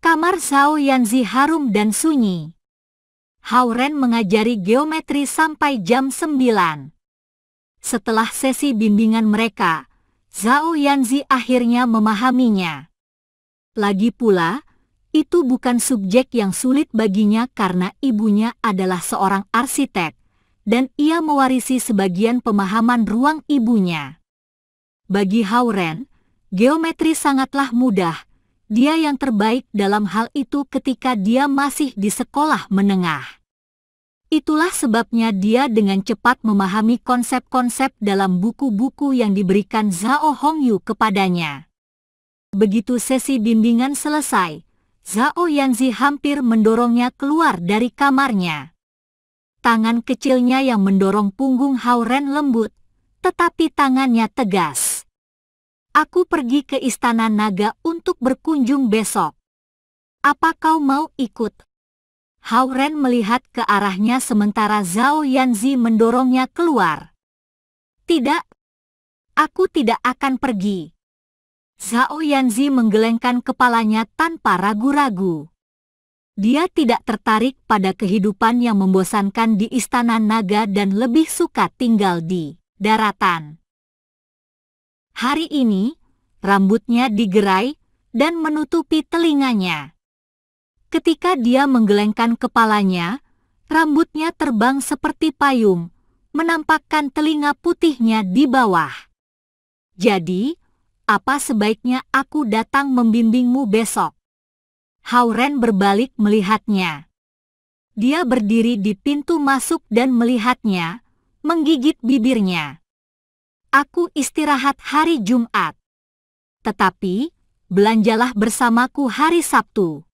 Kamar Zhao Yanzi harum dan sunyi. Hao Ren mengajari geometri sampai jam 9. Setelah sesi bimbingan mereka, Zhao Yanzi akhirnya memahaminya. Lagi pula, itu bukan subjek yang sulit baginya karena ibunya adalah seorang arsitek, dan ia mewarisi sebagian pemahaman ruang ibunya. Bagi Hao Ren, geometri sangatlah mudah. Dia yang terbaik dalam hal itu ketika dia masih di sekolah menengah. Itulah sebabnya dia dengan cepat memahami konsep-konsep dalam buku-buku yang diberikan Zhao Hongyu kepadanya. Begitu sesi bimbingan selesai, Zhao Yanzi hampir mendorongnya keluar dari kamarnya. Tangan kecilnya yang mendorong punggung Hao Ren lembut, tetapi tangannya tegas. Aku pergi ke Istana Naga untuk berkunjung besok. Apa kau mau ikut? Hao Ren melihat ke arahnya sementara Zhao Yanzi mendorongnya keluar. Tidak, aku tidak akan pergi. Zhao Yanzi menggelengkan kepalanya tanpa ragu-ragu. Dia tidak tertarik pada kehidupan yang membosankan di Istana Naga dan lebih suka tinggal di daratan. Hari ini, rambutnya digerai dan menutupi telinganya. Ketika dia menggelengkan kepalanya, rambutnya terbang seperti payung, menampakkan telinga putihnya di bawah. Jadi, apa sebaiknya aku datang membimbingmu besok? Hao Ren berbalik melihatnya. Dia berdiri di pintu masuk dan melihatnya, menggigit bibirnya. Aku istirahat hari Jumat. Tetapi, belanjalah bersamaku hari Sabtu.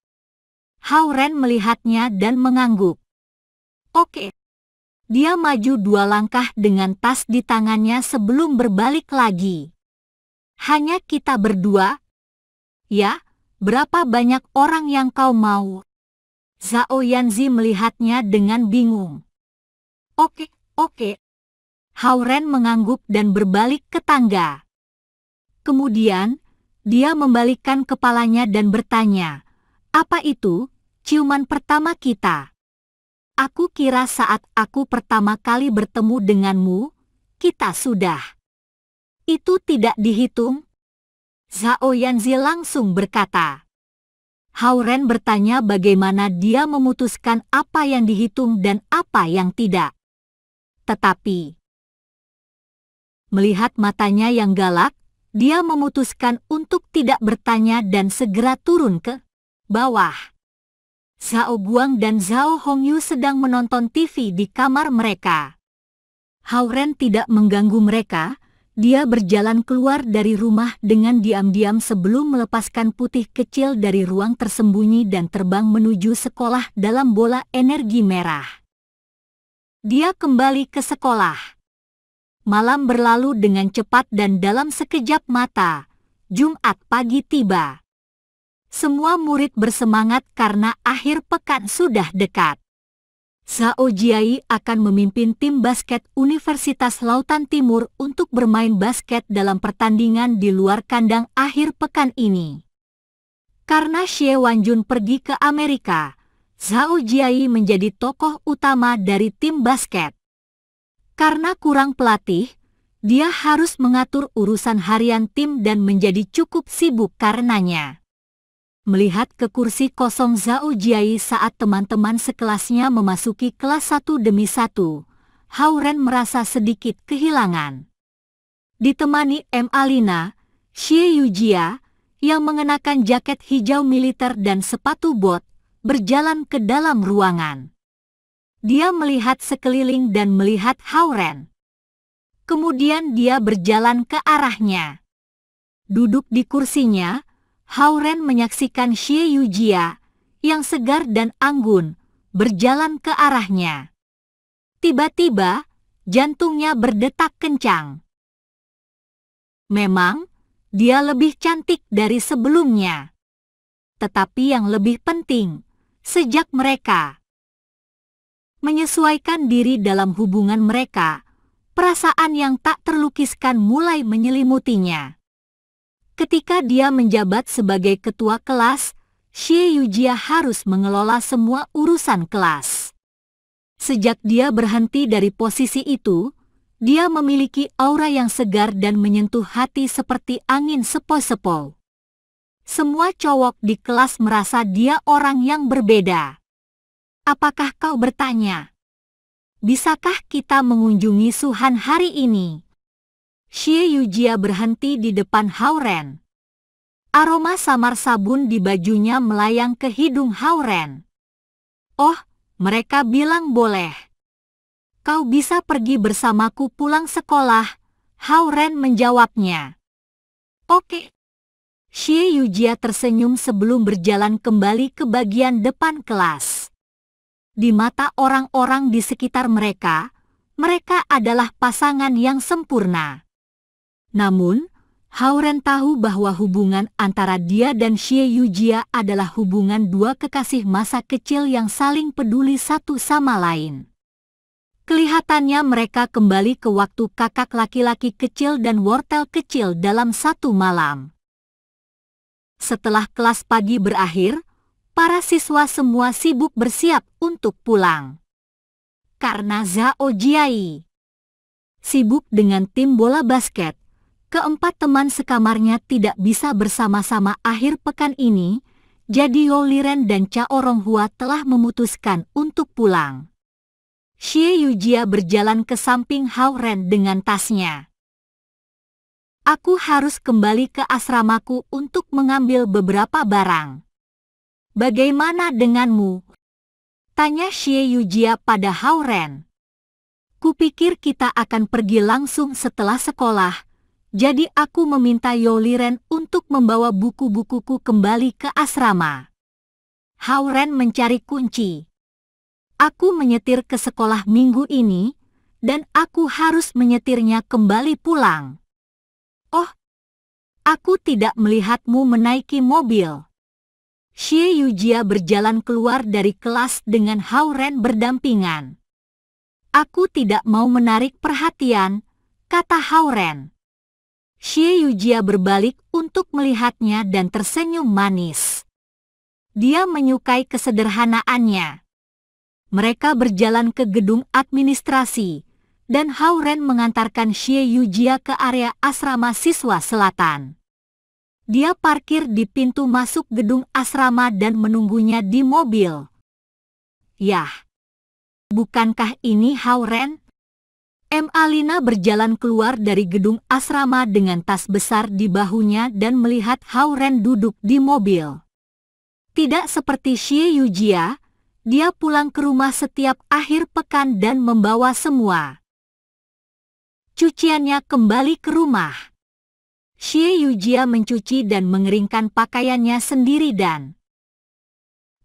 Hao Ren melihatnya dan mengangguk. Oke. Dia maju 2 langkah dengan tas di tangannya sebelum berbalik lagi. Hanya kita berdua? Ya, berapa banyak orang yang kau mau? Zhao Yanzi melihatnya dengan bingung. Oke. Hao Ren mengangguk dan berbalik ke tangga. Kemudian, dia membalikkan kepalanya dan bertanya, apa itu, ciuman pertama kita? Aku kira saat aku pertama kali bertemu denganmu, kita sudah. Itu tidak dihitung? Zhao Yanzi langsung berkata. Hao Ren bertanya bagaimana dia memutuskan apa yang dihitung dan apa yang tidak. Tetapi, melihat matanya yang galak, dia memutuskan untuk tidak bertanya dan segera turun ke bawah. Zhao Guang dan Zhao Hongyu sedang menonton TV di kamar mereka. Hao Ren tidak mengganggu mereka. Dia berjalan keluar dari rumah dengan diam-diam sebelum melepaskan putih kecil dari ruang tersembunyi dan terbang menuju sekolah dalam bola energi merah. Dia kembali ke sekolah. Malam berlalu dengan cepat dan dalam sekejap mata, Jumat pagi tiba. Semua murid bersemangat karena akhir pekan sudah dekat. Zhao Jiai akan memimpin tim basket Universitas Lautan Timur untuk bermain basket dalam pertandingan di luar kandang akhir pekan ini. Karena Xie Wanjun pergi ke Amerika, Zhao Jiai menjadi tokoh utama dari tim basket. Karena kurang pelatih, dia harus mengatur urusan harian tim dan menjadi cukup sibuk karenanya. Melihat ke kursi kosong Zhao Jiai saat teman-teman sekelasnya memasuki kelas satu demi satu, Hao Ren merasa sedikit kehilangan. Ditemani M. Alina, Xie Yujia, yang mengenakan jaket hijau militer dan sepatu bot, berjalan ke dalam ruangan. Dia melihat sekeliling dan melihat Hao Ren. Kemudian dia berjalan ke arahnya. Duduk di kursinya, Hao Ren menyaksikan Xie Yujia, yang segar dan anggun, berjalan ke arahnya. Tiba-tiba, jantungnya berdetak kencang. Memang, dia lebih cantik dari sebelumnya. Tetapi yang lebih penting, sejak mereka menyesuaikan diri dalam hubungan mereka, perasaan yang tak terlukiskan mulai menyelimutinya. Ketika dia menjabat sebagai ketua kelas, Xie Yujia harus mengelola semua urusan kelas. Sejak dia berhenti dari posisi itu, dia memiliki aura yang segar dan menyentuh hati seperti angin sepoi-sepoi. Semua cowok di kelas merasa dia orang yang berbeda. Apakah kau bertanya? Bisakah kita mengunjungi Suhan hari ini? Xie Yujia berhenti di depan Hao-Ren. Aroma samar sabun di bajunya melayang ke hidung Hao-Ren. Oh, mereka bilang boleh. Kau bisa pergi bersamaku pulang sekolah, Hao-Ren menjawabnya. Oke. Xie Yujia tersenyum sebelum berjalan kembali ke bagian depan kelas. Di mata orang-orang di sekitar mereka, mereka adalah pasangan yang sempurna. Namun, Hao-Ren tahu bahwa hubungan antara dia dan Xie Yujia adalah hubungan dua kekasih masa kecil yang saling peduli satu sama lain. Kelihatannya mereka kembali ke waktu kakak laki-laki kecil dan wortel kecil dalam satu malam. Setelah kelas pagi berakhir, para siswa semua sibuk bersiap untuk pulang. Karena Zhao Jiai sibuk dengan tim bola basket, keempat teman sekamarnya tidak bisa bersama-sama akhir pekan ini, jadi Hou Liren dan Cao Ronghua telah memutuskan untuk pulang. Xie Yujia berjalan ke samping Hao-Ren dengan tasnya. Aku harus kembali ke asramaku untuk mengambil beberapa barang. Bagaimana denganmu? Tanya Xie Yujia pada Hao-Ren. Kupikir kita akan pergi langsung setelah sekolah, jadi aku meminta Hou Liren untuk membawa buku-bukuku kembali ke asrama. Hao-Ren mencari kunci. Aku menyetir ke sekolah minggu ini, dan aku harus menyetirnya kembali pulang. Oh, aku tidak melihatmu menaiki mobil. Xie Yujia berjalan keluar dari kelas dengan Hao-Ren berdampingan. Aku tidak mau menarik perhatian, kata Hao-Ren. Xie Yujia berbalik untuk melihatnya dan tersenyum manis. Dia menyukai kesederhanaannya. Mereka berjalan ke gedung administrasi, dan Hao-Ren mengantarkan Xie Yujia ke area asrama siswa selatan. Dia parkir di pintu masuk gedung asrama dan menunggunya di mobil. Yah, bukankah ini Hao-Ren? Alina berjalan keluar dari gedung asrama dengan tas besar di bahunya dan melihat Hao-Ren duduk di mobil. Tidak seperti Xie Yujia, dia pulang ke rumah setiap akhir pekan dan membawa semua cuciannya kembali ke rumah. Xie Yujia mencuci dan mengeringkan pakaiannya sendiri dan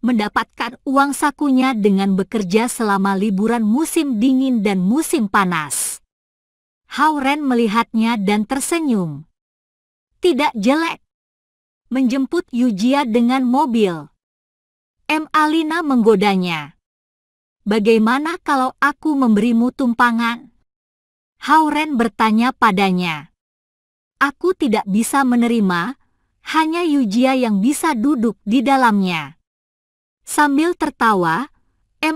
mendapatkan uang sakunya dengan bekerja selama liburan musim dingin dan musim panas. Hao-Ren melihatnya dan tersenyum. Tidak jelek. Menjemput Yujia dengan mobil. Alina menggodanya. Bagaimana kalau aku memberimu tumpangan? Hao-Ren bertanya padanya. Aku tidak bisa menerima, hanya Yujia yang bisa duduk di dalamnya. Sambil tertawa,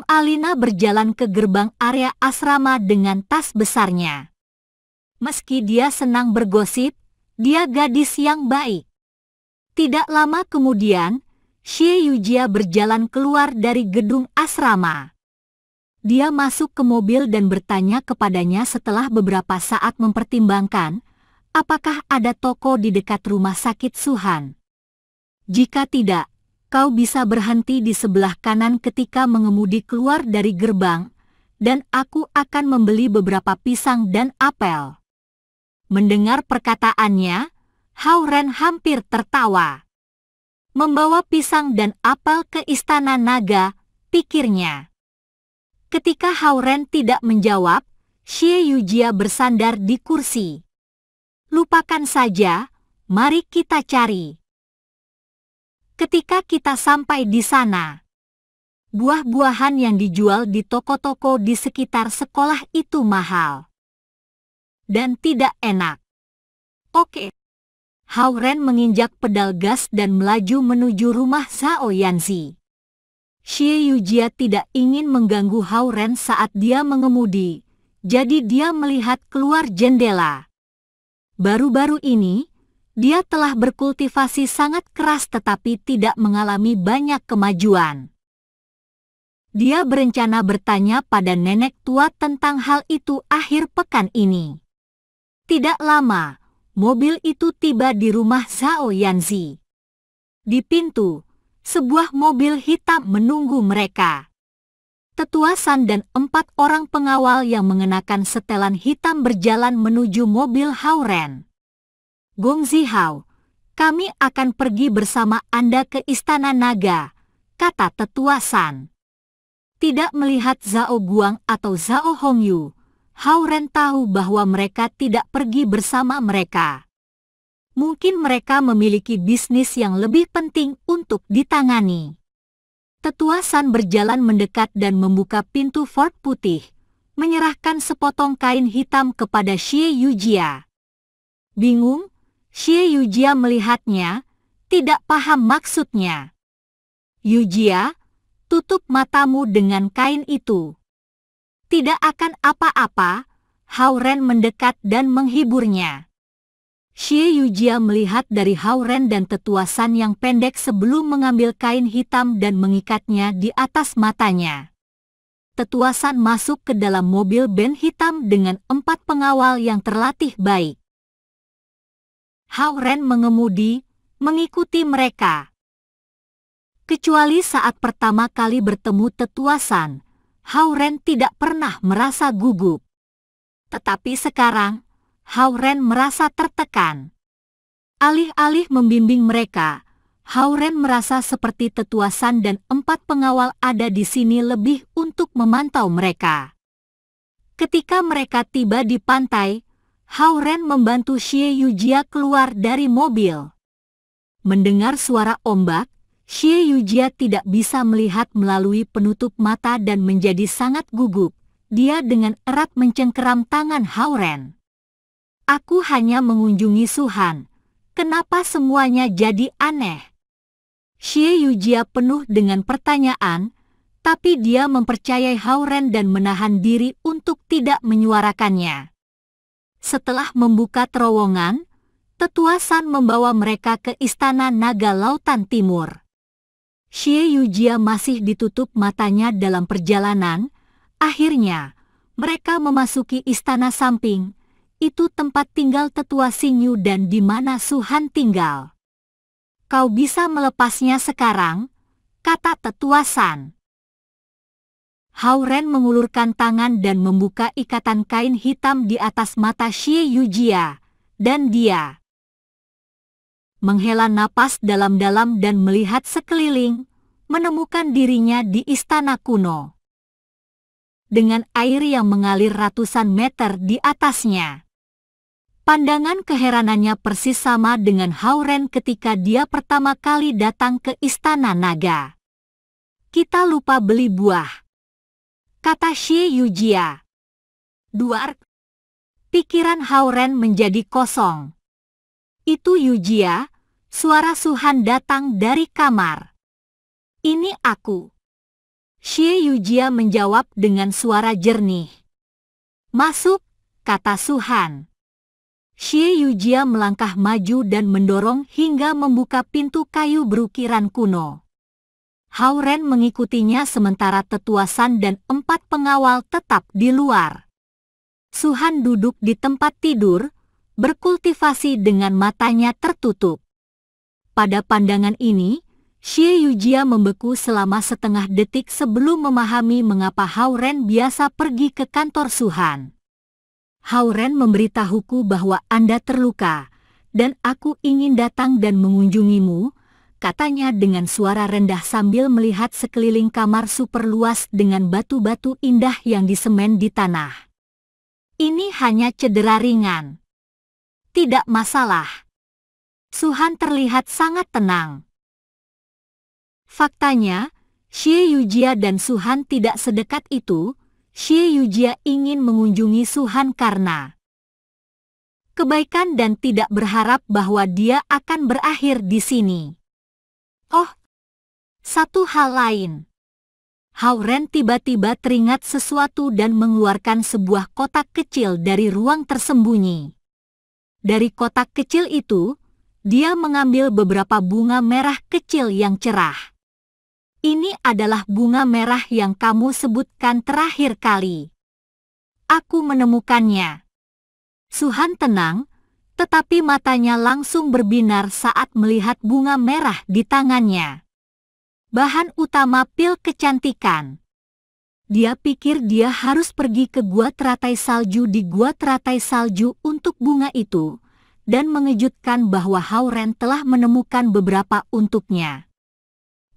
Alina berjalan ke gerbang area asrama dengan tas besarnya. Meski dia senang bergosip, dia gadis yang baik. Tidak lama kemudian, Xie Yujia berjalan keluar dari gedung asrama. Dia masuk ke mobil dan bertanya kepadanya setelah beberapa saat mempertimbangkan, apakah ada toko di dekat rumah sakit Suhan. Jika tidak, kau bisa berhenti di sebelah kanan ketika mengemudi keluar dari gerbang, dan aku akan membeli beberapa pisang dan apel. Mendengar perkataannya, Hao-Ren hampir tertawa. Membawa pisang dan apel ke Istana Naga, pikirnya. Ketika Hao-Ren tidak menjawab, Xie Yujia bersandar di kursi. Lupakan saja, mari kita cari. Ketika kita sampai di sana, buah-buahan yang dijual di toko-toko di sekitar sekolah itu mahal dan tidak enak. Oke. Hao Ren menginjak pedal gas dan melaju menuju rumah Zhao Yanzi. Xie Yujia tidak ingin mengganggu Hao Ren saat dia mengemudi, jadi dia melihat keluar jendela. Baru-baru ini, dia telah berkultivasi sangat keras tetapi tidak mengalami banyak kemajuan. Dia berencana bertanya pada nenek tua tentang hal itu akhir pekan ini. Tidak lama, mobil itu tiba di rumah Zhao Yanzi. Di pintu, sebuah mobil hitam menunggu mereka. Tetua San dan 4 orang pengawal yang mengenakan setelan hitam berjalan menuju mobil Hao Ren. Gong Zihao, kami akan pergi bersama Anda ke Istana Naga, kata Tetua San. Tidak melihat Zhao Guang atau Zhao Hongyu, Hao Ren tahu bahwa mereka tidak pergi bersama mereka. Mungkin mereka memiliki bisnis yang lebih penting untuk ditangani. Tetua San berjalan mendekat dan membuka pintu Ford putih, menyerahkan sepotong kain hitam kepada Xie Yujia. Bingung, Xie Yujia melihatnya, tidak paham maksudnya. Yujia, tutup matamu dengan kain itu. Tidak akan apa-apa, Hao Ren mendekat dan menghiburnya. Xie Yujia melihat dari Hao Ren dan Tetua San yang pendek sebelum mengambil kain hitam dan mengikatnya di atas matanya. Tetua San masuk ke dalam mobil ben hitam dengan 4 pengawal yang terlatih baik. Hao Ren mengemudi, mengikuti mereka. Kecuali saat pertama kali bertemu Tetua San, Hao Ren tidak pernah merasa gugup. Tetapi sekarang, Hao Ren merasa tertekan. Alih-alih membimbing mereka, Hao Ren merasa seperti Tetua San dan 4 pengawal ada di sini lebih untuk memantau mereka. Ketika mereka tiba di pantai, Hao Ren membantu Xie Yujia keluar dari mobil. Mendengar suara ombak, Xie Yujia tidak bisa melihat melalui penutup mata dan menjadi sangat gugup. Dia dengan erat mencengkeram tangan Hao Ren. Aku hanya mengunjungi Suhan. Kenapa semuanya jadi aneh? Xie Yujia penuh dengan pertanyaan, tapi dia mempercayai Hao Ren dan menahan diri untuk tidak menyuarakannya. Setelah membuka terowongan, Tetua San membawa mereka ke Istana Naga Lautan Timur. Xie Yujia masih ditutup matanya dalam perjalanan. Akhirnya, mereka memasuki istana samping. Itu tempat tinggal Tetua Xingyu dan di mana Suhan tinggal. Kau bisa melepasnya sekarang, kata Tetua San. Hao Ren mengulurkan tangan dan membuka ikatan kain hitam di atas mata Xie Yujia, dan dia menghela napas dalam-dalam dan melihat sekeliling, menemukan dirinya di istana kuno. Dengan air yang mengalir ratusan meter di atasnya. Pandangan keheranannya persis sama dengan Hao Ren ketika dia pertama kali datang ke Istana Naga. Kita lupa beli buah, kata Xie Yujia. Duar. Pikiran Hao Ren menjadi kosong. Itu Yujia, suara Suhan datang dari kamar. Ini aku. Xie Yujia menjawab dengan suara jernih. Masuk, kata Suhan. Xie Yujia melangkah maju dan mendorong hingga membuka pintu kayu berukiran kuno. Hao Ren mengikutinya sementara Tetua San dan 4 pengawal tetap di luar. Suhan duduk di tempat tidur, berkultivasi dengan matanya tertutup. Pada pandangan ini, Xie Yujia membeku selama setengah detik sebelum memahami mengapa Hao Ren biasa pergi ke kantor Suhan. Hao Ren memberitahuku bahwa Anda terluka, dan aku ingin datang dan mengunjungimu, katanya dengan suara rendah sambil melihat sekeliling kamar super luas dengan batu-batu indah yang disemen di tanah. Ini hanya cedera ringan. Tidak masalah. Suhan terlihat sangat tenang. Faktanya, Xie Yujia dan Suhan tidak sedekat itu. Xie Yujia ingin mengunjungi Suhan karena kebaikan dan tidak berharap bahwa dia akan berakhir di sini. Oh, satu hal lain. Howren tiba-tiba teringat sesuatu dan mengeluarkan sebuah kotak kecil dari ruang tersembunyi. Dari kotak kecil itu, dia mengambil beberapa bunga merah kecil yang cerah. Ini adalah bunga merah yang kamu sebutkan terakhir kali. Aku menemukannya. Su-han tenang, tetapi matanya langsung berbinar saat melihat bunga merah di tangannya. Bahan utama pil kecantikan. Dia pikir dia harus pergi ke gua teratai salju di gua teratai salju untuk bunga itu, dan mengejutkan bahwa Howren telah menemukan beberapa untuknya.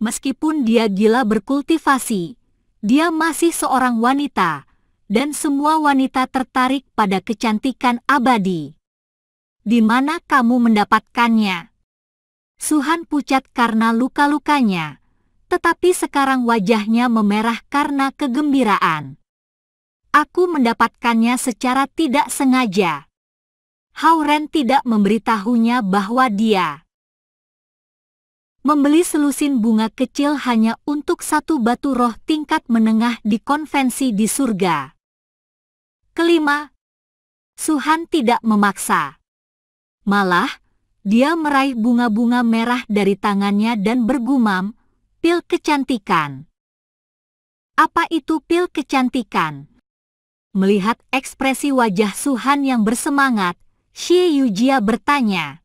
Meskipun dia gila berkultivasi, dia masih seorang wanita, dan semua wanita tertarik pada kecantikan abadi. Di mana kamu mendapatkannya? Su-han pucat karena luka-lukanya, tetapi sekarang wajahnya memerah karena kegembiraan. Aku mendapatkannya secara tidak sengaja. Howren tidak memberitahunya bahwa dia membeli selusin bunga kecil hanya untuk satu batu roh tingkat menengah di konvensi di surga. Kelima, Su-han tidak memaksa. Malah, dia meraih bunga-bunga merah dari tangannya dan bergumam, "Pil kecantikan." Apa itu pil kecantikan? Melihat ekspresi wajah Su-han yang bersemangat, Xie Yujia bertanya.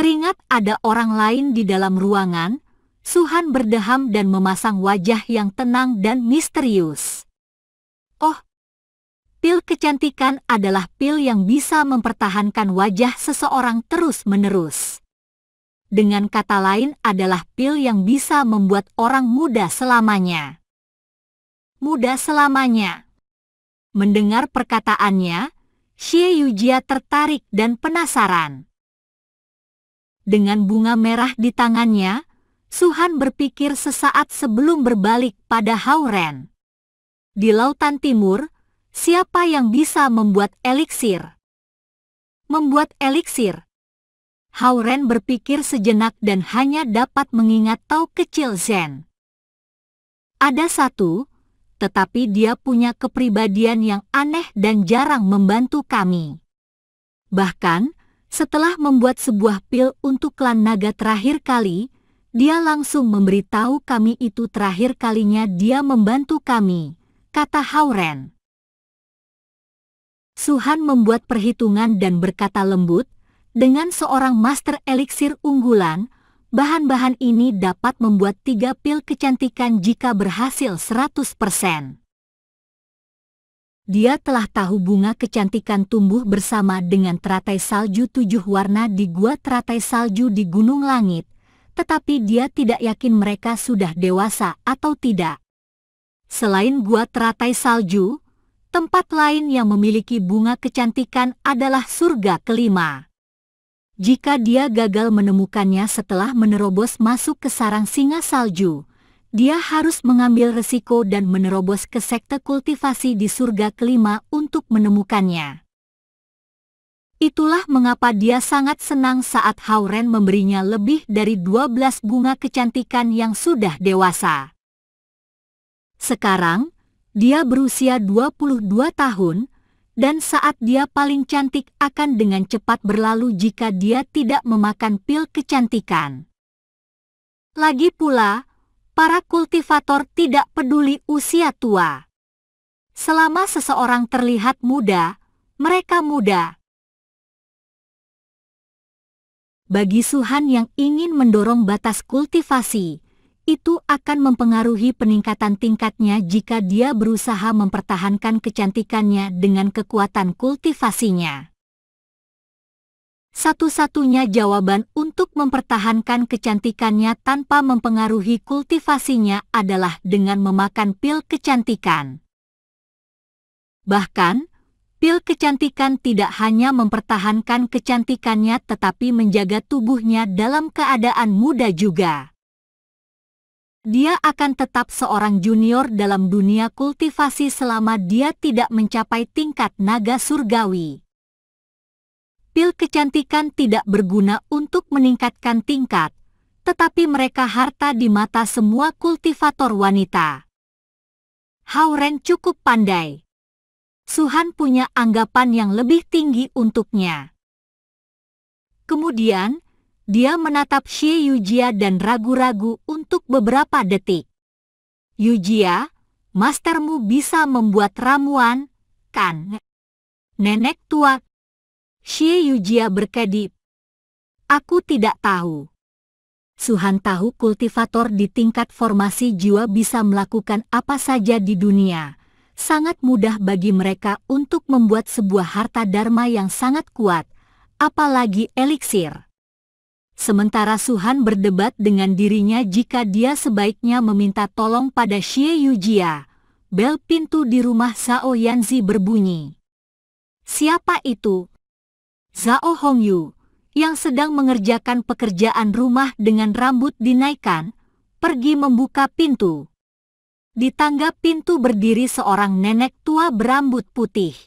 Teringat ada orang lain di dalam ruangan, Su-han berdeham dan memasang wajah yang tenang dan misterius. Oh, pil kecantikan adalah pil yang bisa mempertahankan wajah seseorang terus-menerus. Dengan kata lain adalah pil yang bisa membuat orang muda selamanya. Muda selamanya. Mendengar perkataannya, Xie Yujia tertarik dan penasaran. Dengan bunga merah di tangannya, Su-han berpikir sesaat sebelum berbalik pada Howren. Di lautan timur, siapa yang bisa membuat eliksir? Membuat eliksir. Howren berpikir sejenak dan hanya dapat mengingat Tao kecil Zen. Ada satu, tetapi dia punya kepribadian yang aneh dan jarang membantu kami. Bahkan, setelah membuat sebuah pil untuk klan naga terakhir kali, dia langsung memberitahu kami itu terakhir kalinya dia membantu kami, kata Howren. Su-han membuat perhitungan dan berkata lembut, dengan seorang master eliksir unggulan, bahan-bahan ini dapat membuat 3 pil kecantikan jika berhasil 100%. Dia telah tahu bunga kecantikan tumbuh bersama dengan teratai salju 7 warna di gua teratai salju di Gunung Langit, tetapi dia tidak yakin mereka sudah dewasa atau tidak. Selain gua teratai salju, tempat lain yang memiliki bunga kecantikan adalah surga kelima. Jika dia gagal menemukannya setelah menerobos masuk ke sarang singa salju, dia harus mengambil resiko dan menerobos ke sekte kultivasi di surga kelima untuk menemukannya. Itulah mengapa dia sangat senang saat Howren memberinya lebih dari 12 bunga kecantikan yang sudah dewasa. Sekarang, dia berusia 22 tahun, dan saat dia paling cantik akan dengan cepat berlalu jika dia tidak memakan pil kecantikan. Lagi pula, para kultivator tidak peduli usia tua. Selama seseorang terlihat muda, mereka muda. Bagi Su-han yang ingin mendorong batas kultivasi, itu akan mempengaruhi peningkatan tingkatnya jika dia berusaha mempertahankan kecantikannya dengan kekuatan kultivasinya. Satu-satunya jawaban untuk mempertahankan kecantikannya tanpa mempengaruhi kultivasinya adalah dengan memakan pil kecantikan. Bahkan, pil kecantikan tidak hanya mempertahankan kecantikannya tetapi menjaga tubuhnya dalam keadaan muda juga. Dia akan tetap seorang junior dalam dunia kultivasi selama dia tidak mencapai tingkat naga surgawi. pil kecantikan tidak berguna untuk meningkatkan tingkat, tetapi mereka harta di mata semua kultivator wanita. Hao-Ren cukup pandai. Su-Han punya anggapan yang lebih tinggi untuknya. Kemudian, dia menatap Xie Yujia dan ragu-ragu untuk beberapa detik. Yujia, mastermu bisa membuat ramuan, kan? Nenek tua. Xie Yujia berkedip. Aku tidak tahu. Su-Han tahu kultivator di tingkat formasi jiwa bisa melakukan apa saja di dunia. Sangat mudah bagi mereka untuk membuat sebuah harta dharma yang sangat kuat, apalagi eliksir. Sementara Su-Han berdebat dengan dirinya jika dia sebaiknya meminta tolong pada Xie Yujia. Bel pintu di rumah Zhao Yanzi berbunyi. Siapa itu? Zhao Hongyu, yang sedang mengerjakan pekerjaan rumah dengan rambut dinaikkan, pergi membuka pintu. Di tangga pintu berdiri seorang nenek tua berambut putih.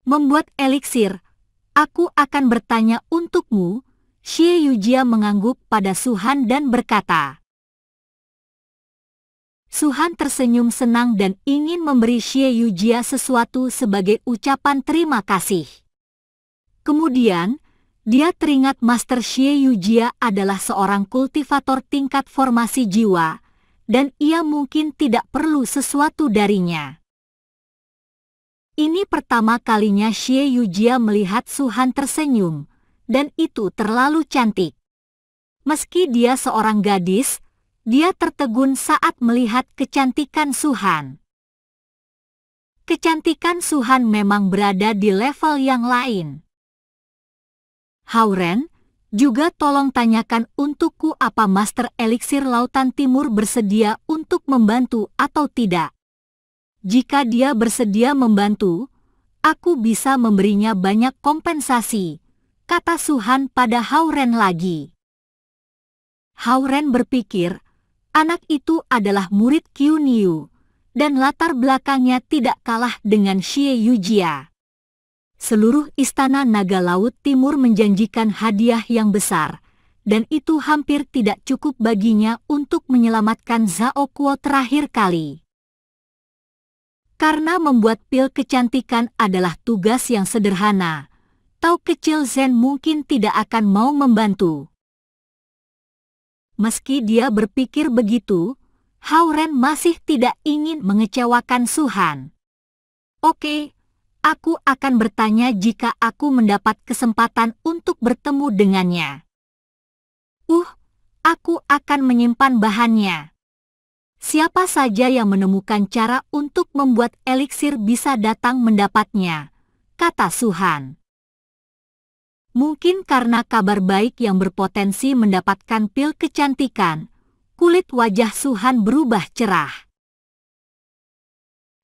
Membuat eliksir. Aku akan bertanya untukmu, Xie Yujia mengangguk pada Su-Han dan berkata. Su-Han tersenyum senang dan ingin memberi Xie Yujia sesuatu sebagai ucapan terima kasih. Kemudian, dia teringat Master Xie Yujia adalah seorang kultivator tingkat formasi jiwa, dan ia mungkin tidak perlu sesuatu darinya. Ini pertama kalinya Xie Yujia melihat Su-Han tersenyum, dan itu terlalu cantik. Meski dia seorang gadis, dia tertegun saat melihat kecantikan Su-Han. Kecantikan Su-Han memang berada di level yang lain. Hao-Ren, juga tolong tanyakan untukku apa Master Eliksir Lautan Timur bersedia untuk membantu atau tidak. Jika dia bersedia membantu, aku bisa memberinya banyak kompensasi, kata Su-Han pada Hao-Ren lagi. Hao-Ren berpikir, anak itu adalah murid Qiu Niu, dan latar belakangnya tidak kalah dengan Xie Yujia. Seluruh istana naga laut timur menjanjikan hadiah yang besar, dan itu hampir tidak cukup baginya untuk menyelamatkan Zhao Kuo terakhir kali. Karena membuat pil kecantikan adalah tugas yang sederhana, Tao kecil Zen mungkin tidak akan mau membantu. Meski dia berpikir begitu, Hao-Ren masih tidak ingin mengecewakan Su-Han. Oke, aku akan bertanya jika aku mendapat kesempatan untuk bertemu dengannya. Aku akan menyimpan bahannya. Siapa saja yang menemukan cara untuk membuat eliksir bisa datang mendapatnya, kata Su-Han. Mungkin karena kabar baik yang berpotensi mendapatkan pil kecantikan, kulit wajah Su-Han berubah cerah.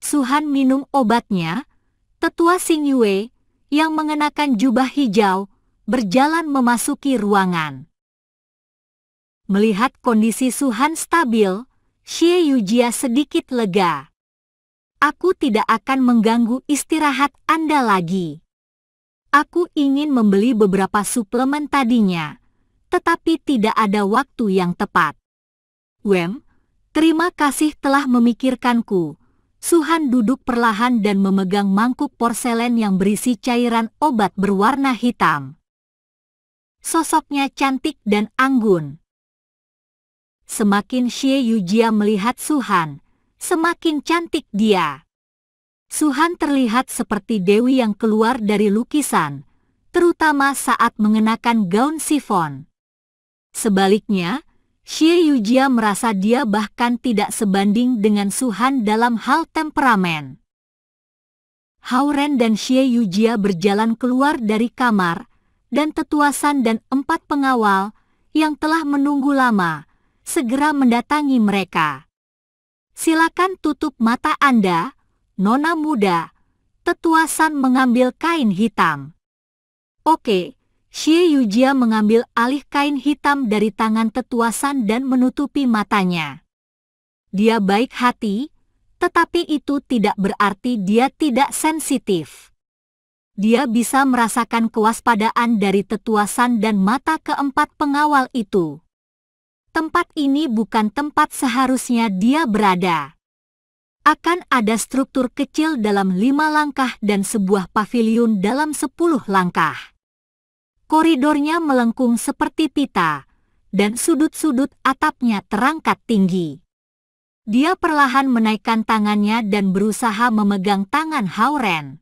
Su-Han minum obatnya. Tetua Xing Yue, yang mengenakan jubah hijau, berjalan memasuki ruangan. Melihat kondisi Su-Han stabil, Xie Yujia sedikit lega. Aku tidak akan mengganggu istirahat Anda lagi. Aku ingin membeli beberapa suplemen tadinya, tetapi tidak ada waktu yang tepat. Terima kasih telah memikirkanku. Su-Han duduk perlahan dan memegang mangkuk porselen yang berisi cairan obat berwarna hitam. Sosoknya cantik dan anggun. Semakin Xie Yujia melihat Su-Han, semakin cantik dia. Su-Han terlihat seperti dewi yang keluar dari lukisan, terutama saat mengenakan gaun sifon. Sebaliknya, Xie Yujia merasa dia bahkan tidak sebanding dengan Su-Han dalam hal temperamen. Hao-Ren dan Xie Yujia berjalan keluar dari kamar, dan Tetua San dan 4 pengawal, yang telah menunggu lama, segera mendatangi mereka. Silakan tutup mata Anda, Nona muda. Tetua San mengambil kain hitam. Oke. Xie Yujia mengambil alih kain hitam dari tangan Tetua San dan menutupi matanya. Dia baik hati, tetapi itu tidak berarti dia tidak sensitif. Dia bisa merasakan kewaspadaan dari Tetua San dan mata keempat pengawal itu. Tempat ini bukan tempat seharusnya dia berada. Akan ada struktur kecil dalam 5 langkah dan sebuah paviliun dalam 10 langkah. Koridornya melengkung seperti pita, dan sudut-sudut atapnya terangkat tinggi. Dia perlahan menaikkan tangannya dan berusaha memegang tangan Hao-Ren.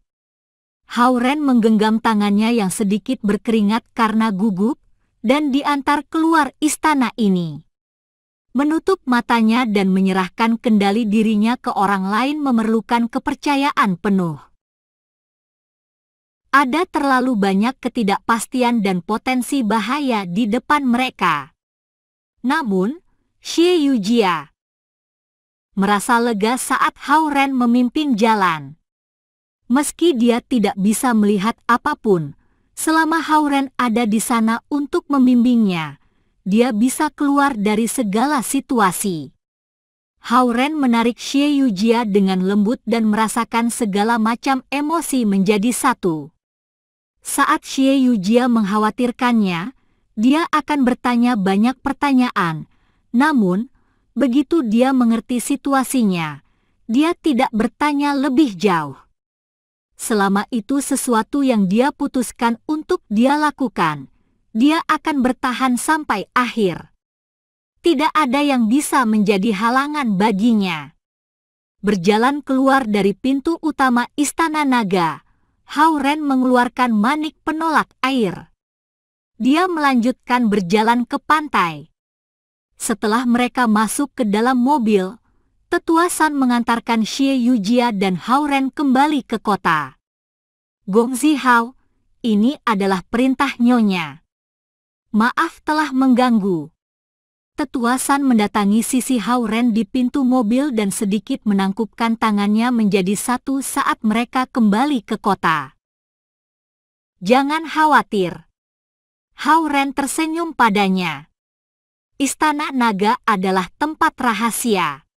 Hao-Ren menggenggam tangannya yang sedikit berkeringat karena gugup, dan diantar keluar istana ini. Menutup matanya dan menyerahkan kendali dirinya ke orang lain memerlukan kepercayaan penuh. Ada terlalu banyak ketidakpastian dan potensi bahaya di depan mereka. Namun, Xie Yujia merasa lega saat Hao-Ren memimpin jalan. Meski dia tidak bisa melihat apapun, selama Hao-Ren ada di sana untuk membimbingnya, dia bisa keluar dari segala situasi. Hao-Ren menarik Xie Yujia dengan lembut dan merasakan segala macam emosi menjadi satu. Saat Xie Yujia mengkhawatirkannya, dia akan bertanya banyak pertanyaan. Namun, begitu dia mengerti situasinya, dia tidak bertanya lebih jauh. Selama itu sesuatu yang dia putuskan untuk dia lakukan, dia akan bertahan sampai akhir. Tidak ada yang bisa menjadi halangan baginya. Berjalan keluar dari pintu utama Istana Naga, Hao-Ren mengeluarkan manik penolak air. Dia melanjutkan berjalan ke pantai. Setelah mereka masuk ke dalam mobil, Tetua San mengantarkan Xie Yujia dan Hao-Ren kembali ke kota. Gongzi Hao, ini adalah perintah Nyonya. Maaf telah mengganggu. Tetua San mendatangi sisi Hao-Ren di pintu mobil dan sedikit menangkupkan tangannya menjadi satu saat mereka kembali ke kota. Jangan khawatir. Hao-Ren tersenyum padanya. Istana Naga adalah tempat rahasia.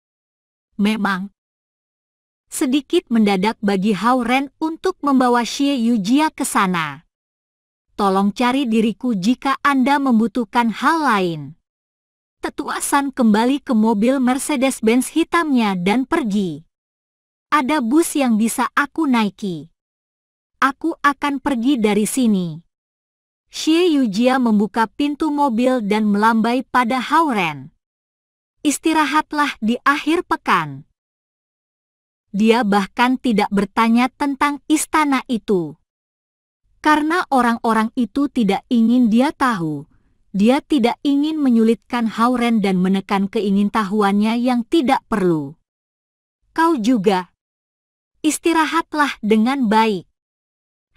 Memang. Sedikit mendadak bagi Hao-Ren untuk membawa Xie Yujia ke sana. Tolong cari diriku jika Anda membutuhkan hal lain. Tetua San kembali ke mobil Mercedes-Benz hitamnya dan pergi. Ada bus yang bisa aku naiki. Aku akan pergi dari sini. Xie Yujia membuka pintu mobil dan melambai pada Hao-Ren. Istirahatlah di akhir pekan. Dia bahkan tidak bertanya tentang istana itu. Karena orang-orang itu tidak ingin dia tahu, dia tidak ingin menyulitkan Hao-Ren dan menekan keingintahuannya yang tidak perlu. Kau juga. Istirahatlah dengan baik.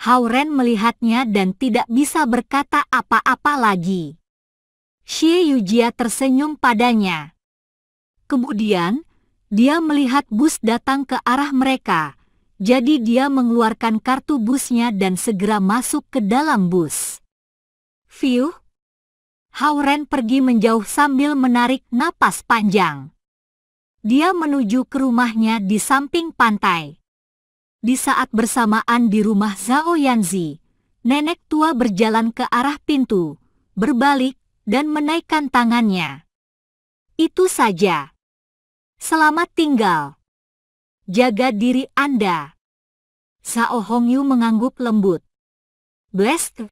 Hao-Ren melihatnya dan tidak bisa berkata apa-apa lagi. Xie Yujia tersenyum padanya. Kemudian, dia melihat bus datang ke arah mereka, jadi dia mengeluarkan kartu busnya dan segera masuk ke dalam bus. Fiuh! Hao-Ren pergi menjauh sambil menarik napas panjang. Dia menuju ke rumahnya di samping pantai. Di saat bersamaan di rumah Zhao Yanzi, nenek tua berjalan ke arah pintu, berbalik, dan menaikkan tangannya. Itu saja. Selamat tinggal. Jaga diri Anda. Zhao Hongyu mengangguk lembut. Blast!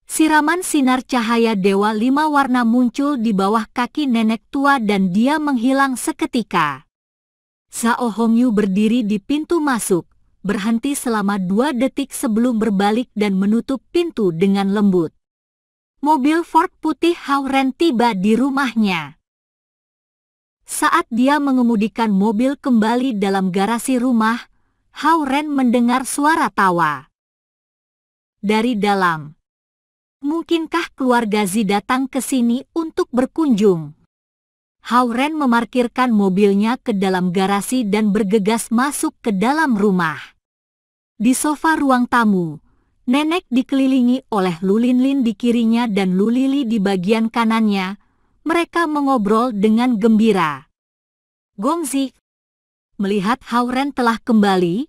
Siraman sinar cahaya Dewa 5 warna muncul di bawah kaki nenek tua dan dia menghilang seketika. Zhao Hongyu berdiri di pintu masuk, berhenti selama 2 detik sebelum berbalik dan menutup pintu dengan lembut. Mobil Ford putih Hao-Ren tiba di rumahnya. Saat dia mengemudikan mobil kembali dalam garasi rumah, Hao-Ren mendengar suara tawa. Dari dalam. Mungkinkah keluarga Zi datang ke sini untuk berkunjung? Hao-Ren memarkirkan mobilnya ke dalam garasi dan bergegas masuk ke dalam rumah. Di sofa ruang tamu, nenek dikelilingi oleh Lu Linlin di kirinya dan Lu Lili di bagian kanannya. Mereka mengobrol dengan gembira. Gongzi. Melihat Hao-Ren telah kembali,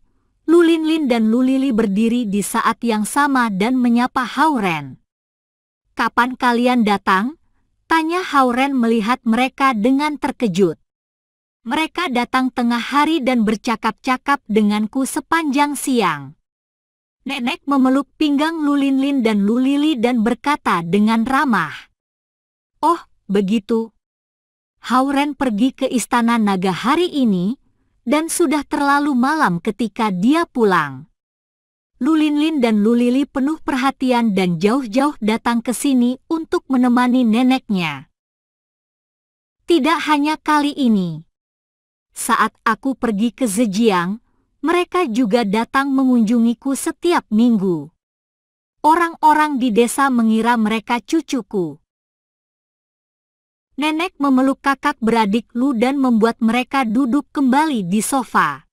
Lu Linlin dan Lu Lili berdiri di saat yang sama dan menyapa Hao-Ren. "Kapan kalian datang?" tanya Hao-Ren melihat mereka dengan terkejut. "Mereka datang tengah hari dan bercakap-cakap denganku sepanjang siang." Nenek memeluk pinggang Lu Linlin dan Lu Lili dan berkata dengan ramah, "Oh, begitu. Hao-Ren pergi ke istana naga hari ini, dan sudah terlalu malam ketika dia pulang." Lu Linlin dan Lu Lili penuh perhatian dan jauh-jauh datang ke sini untuk menemani neneknya. "Tidak hanya kali ini. Saat aku pergi ke Zhejiang, mereka juga datang mengunjungiku setiap minggu. Orang-orang di desa mengira mereka cucuku." Nenek memeluk kakak beradik Lu dan membuat mereka duduk kembali di sofa.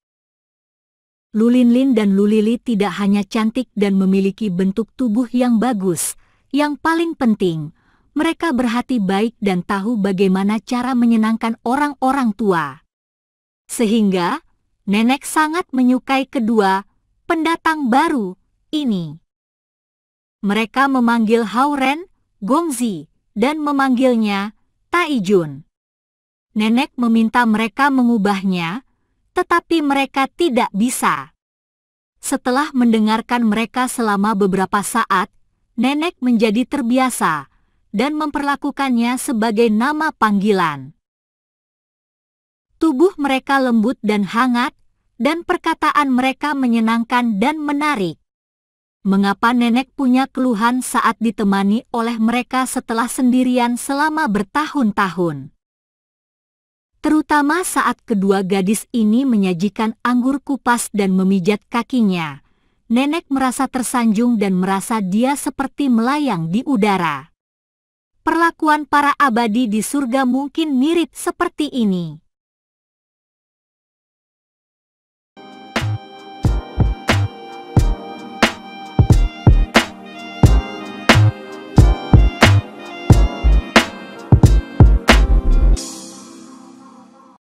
Lu Linlin dan Lu Lili tidak hanya cantik dan memiliki bentuk tubuh yang bagus, yang paling penting, mereka berhati baik dan tahu bagaimana cara menyenangkan orang-orang tua. Sehingga, nenek sangat menyukai kedua pendatang baru ini. Mereka memanggil Hao-Ren, Gongzi, dan memanggilnya Taijun. Nenek meminta mereka mengubahnya, tetapi mereka tidak bisa. Setelah mendengarkan mereka selama beberapa saat, nenek menjadi terbiasa dan memperlakukannya sebagai nama panggilan. Tubuh mereka lembut dan hangat, dan perkataan mereka menyenangkan dan menarik. Mengapa nenek punya keluhan saat ditemani oleh mereka setelah sendirian selama bertahun-tahun? Terutama saat kedua gadis ini menyajikan anggur kupas dan memijat kakinya. Nenek merasa tersanjung dan merasa dia seperti melayang di udara. Perlakuan para abadi di surga mungkin mirip seperti ini.